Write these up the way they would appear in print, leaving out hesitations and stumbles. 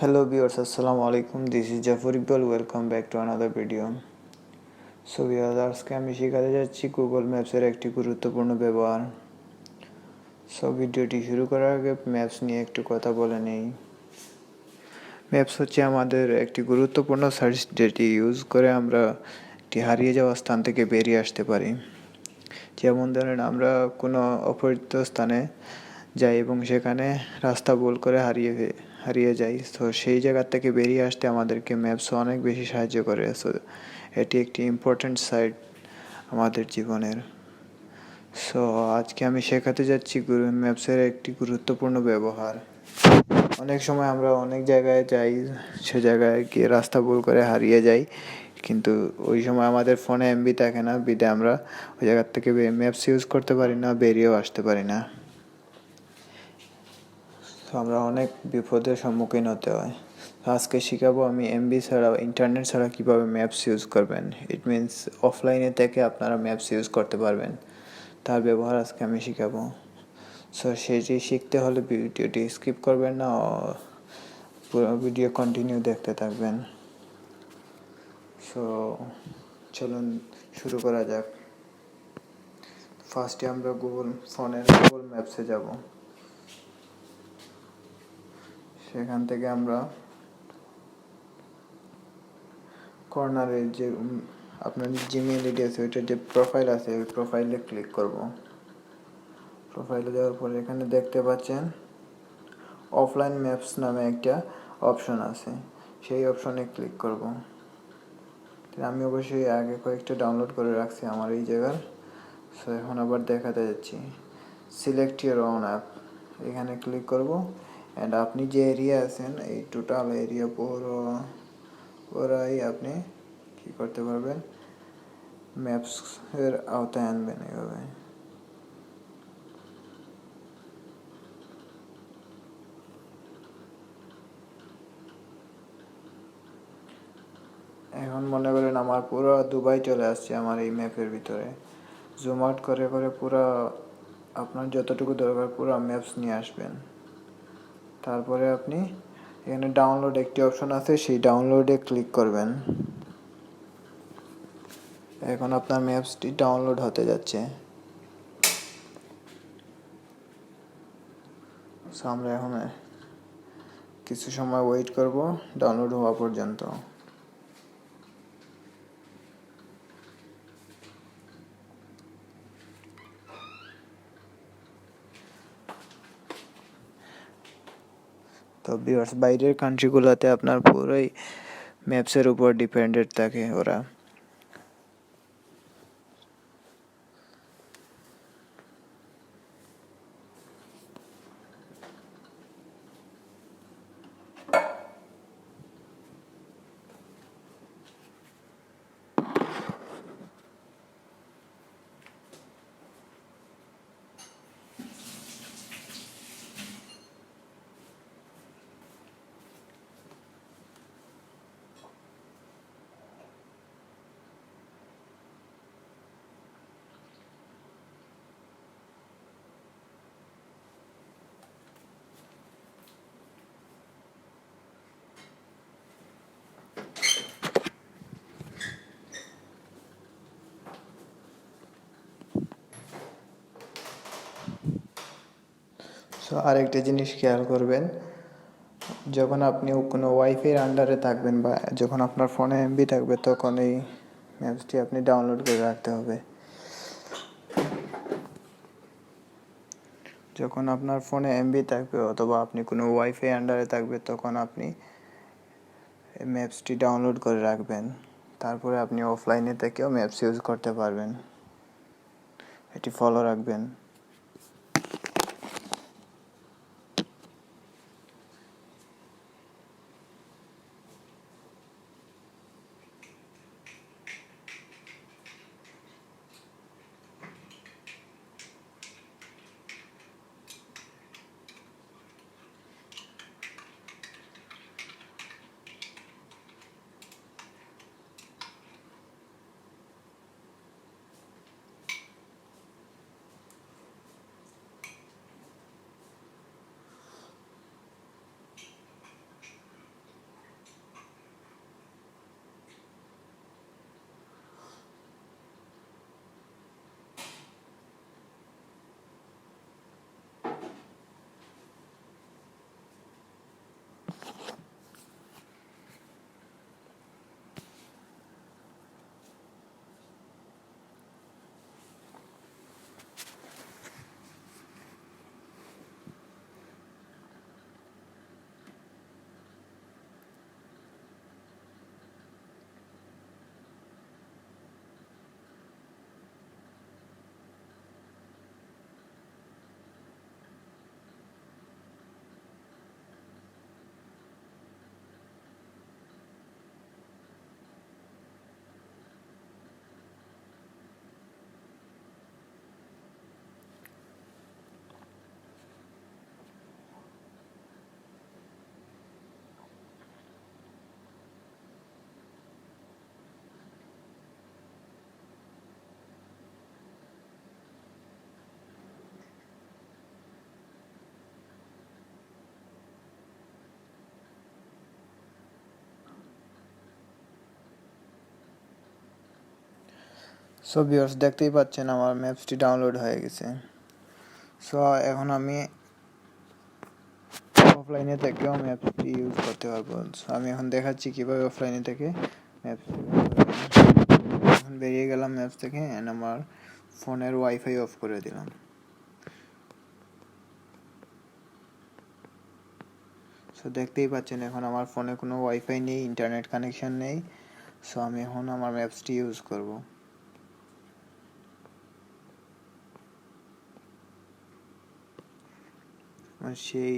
Hello viewers, Assalamu alaikum. This is Jafar Iqbal. Welcome back to another video. So viewers, আজকে আমি শেখাতে যাচ্ছি Google ম্যাপসের একটি গুরুত্বপূর্ণ ব্যবহার। সো ভিডিওটি শুরু করার আগে ম্যাপস নিয়ে একটু কথা বলে নেই। ম্যাপস হচ্ছে আমাদের একটি গুরুত্বপূর্ণ সার্চ, যেটি ইউজ করে আমরা একটি হারিয়ে যাওয়া স্থান থেকে বেরিয়ে আসতে পারি। যেমন ধরেন, আমরা কোনো অপরিচিত স্থানে যাই এবং সেখানে রাস্তা ভুল করে হারিয়ে যাই। তো সেই জায়গা থেকে বেরিয়ে আসতে আমাদেরকে ম্যাপস অনেক বেশি সাহায্য করে। সো এটি একটি ইম্পর্ট্যান্ট সাইট আমাদের জীবনের। সো আজকে আমি শেখাতে যাচ্ছি ম্যাপসের একটি গুরুত্বপূর্ণ ব্যবহার। অনেক সময় আমরা অনেক জায়গায় যাই, সে জায়গায় গিয়ে রাস্তা ভুল করে হারিয়ে যাই, কিন্তু ওই সময় আমাদের ফোনে এমবি থাকে না, বিধে আমরা ওই জায়গার থেকে ম্যাপস ইউজ করতে পারি না, বেরিয়েও আসতে পারি না। তো আমরা অনেক বিপদের সম্মুখীন হতে হয়। আজকে শেখাবো আমি এমবি ছাড়া, ইন্টারনেট ছাড়া কীভাবে ম্যাপস ইউজ করবেন। ইট মিনস অফলাইনে থেকে আপনারা ম্যাপস ইউজ করতে পারবেন, তার ব্যবহার আজকে আমি শেখাবো। সো সেটি শিখতে হলে ভিডিওটি স্কিপ করবেন না, পুরো ভিডিও কন্টিনিউ দেখতে থাকবেন। সো চলুন শুরু করা যাক। ফার্স্টে আমরা গুগল ম্যাপসে যাব। সেখান থেকে আমরা কর্নারে যে আপনার জিমেইল আইডি আছে, ওইটার যে প্রোফাইল আছে, ওই প্রোফাইলে ক্লিক করব। প্রোফাইলে যাওয়ার পরে এখানে দেখতে পাচ্ছেন অফলাইন ম্যাপস নামে একটা অপশন আছে, সেই অপশনে ক্লিক করব। আমি অবশ্যই আগে কয়েকটা ডাউনলোড করে রাখছি আমার এই জায়গার। সো এখন আবার দেখাতে যাচ্ছি, সিলেক্ট ইউর ওন অ্যাপ, এখানে ক্লিক করব। অ্যান্ড আপনি যে এরিয়া আছেন, এই টোটাল এরিয়া পুরোই আপনি কী করতে পারবেন, ম্যাপসের আওতায় আনবেন এভাবে। এখন মনে করেন আমার পুরো দুবাই চলে আসছে আমার এই ম্যাপের ভিতরে। জুম আউট করে করে পুরো আপনার যতটুকু দরকার পুরো ম্যাপস নিয়ে আসবেন। তারপরে আপনি এখানে ডাউনলোড একটি অপশন আছে, সেই ডাউনলোডে ক্লিক করবেন। এখন আপনার ম্যাপসটি ডাউনলোড হতে যাচ্ছে। সো আমরা এখন কিছু সময় ওয়েট করব ডাউনলোড হওয়া পর্যন্ত। তো ভিউয়ার্স, বাইরের কান্ট্রিগুলোতে আপনার পুরোই ম্যাপসের উপর ডিপেন্ডেন্ট থাকে ওরা। সো আরেকটা জিনিস খেয়াল করবেন, যখন আপনি কোনো ওয়াইফাইয়ের আন্ডারে থাকবেন বা যখন আপনার ফোনে এমবি থাকবে, তখন এই ম্যাপসটি আপনি ডাউনলোড করে রাখতে হবে। যখন আপনার ফোনে এমবি থাকবে অথবা আপনি কোনো ওয়াইফাই আন্ডারে থাকবে, তখন আপনি ম্যাপসটি ডাউনলোড করে রাখবেন। তারপরে আপনি অফলাইনে থেকেও ম্যাপস ইউজ করতে পারবেন। এটি ফলো রাখবেন। সো ভিউয়ার্স দেখতেই পাচ্ছেন আমার ম্যাপসটি ডাউনলোড হয়ে গেছে। সো এখন আমি অফলাইনে থেকেও ম্যাপসটি ইউজ করতে পারবো। সো আমি এখন দেখাচ্ছি কীভাবে অফলাইনে থেকে ম্যাপস এখন বেরিয়ে গেলাম ম্যাপস থেকে অ্যান্ড আমার ফোনের ওয়াইফাই অফ করে দিলাম। সো দেখতেই পাচ্ছেন এখন আমার ফোনে কোনো ওয়াইফাই নেই, ইন্টারনেট কানেকশন নেই। সো আমি এখন আমার ম্যাপসটি ইউজ করব। সেই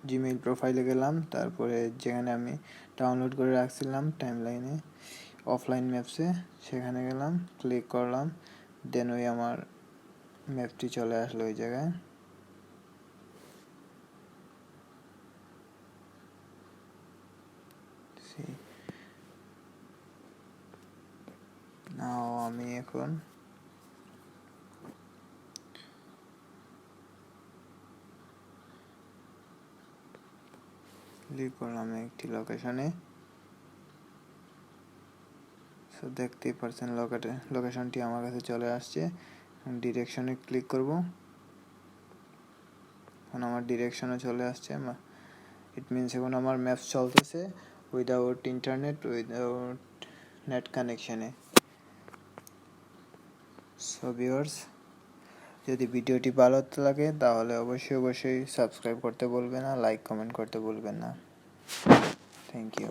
জিমেইল প্রোফাইলে গেলাম, তারপরে যেখানে আমি ডাউনলোড করে রাখছিলাম টাইমলাইনে অফলাইন ম্যাপসে, সেখানে গেলাম, ক্লিক করলাম, দেন ওই আমার ম্যাপটি চলে আসলো ওই জায়গায়। নাও আমি এখন ক্লিক করলাম একটি লোকেশনে। সো দেখতেই পারছেন লোকেশনটি আমার কাছে চলে আসছে। ডিরেকশনে ক্লিক করব, এখন আমার ডিরেকশনে চলে আসছে। ইট মিনস এখন আমার ম্যাপস চলতেছে উইদাউট ইন্টারনেট, উইদাউট নেট কানেকশনে। সো ভিউয়ার্স, যদি ভিডিওটি ভালো লাগে তাহলে অবশ্যই সাবস্ক্রাইব করতে ভুলবেন না, লাইক কমেন্ট করতে ভুলবেন না। Thank you.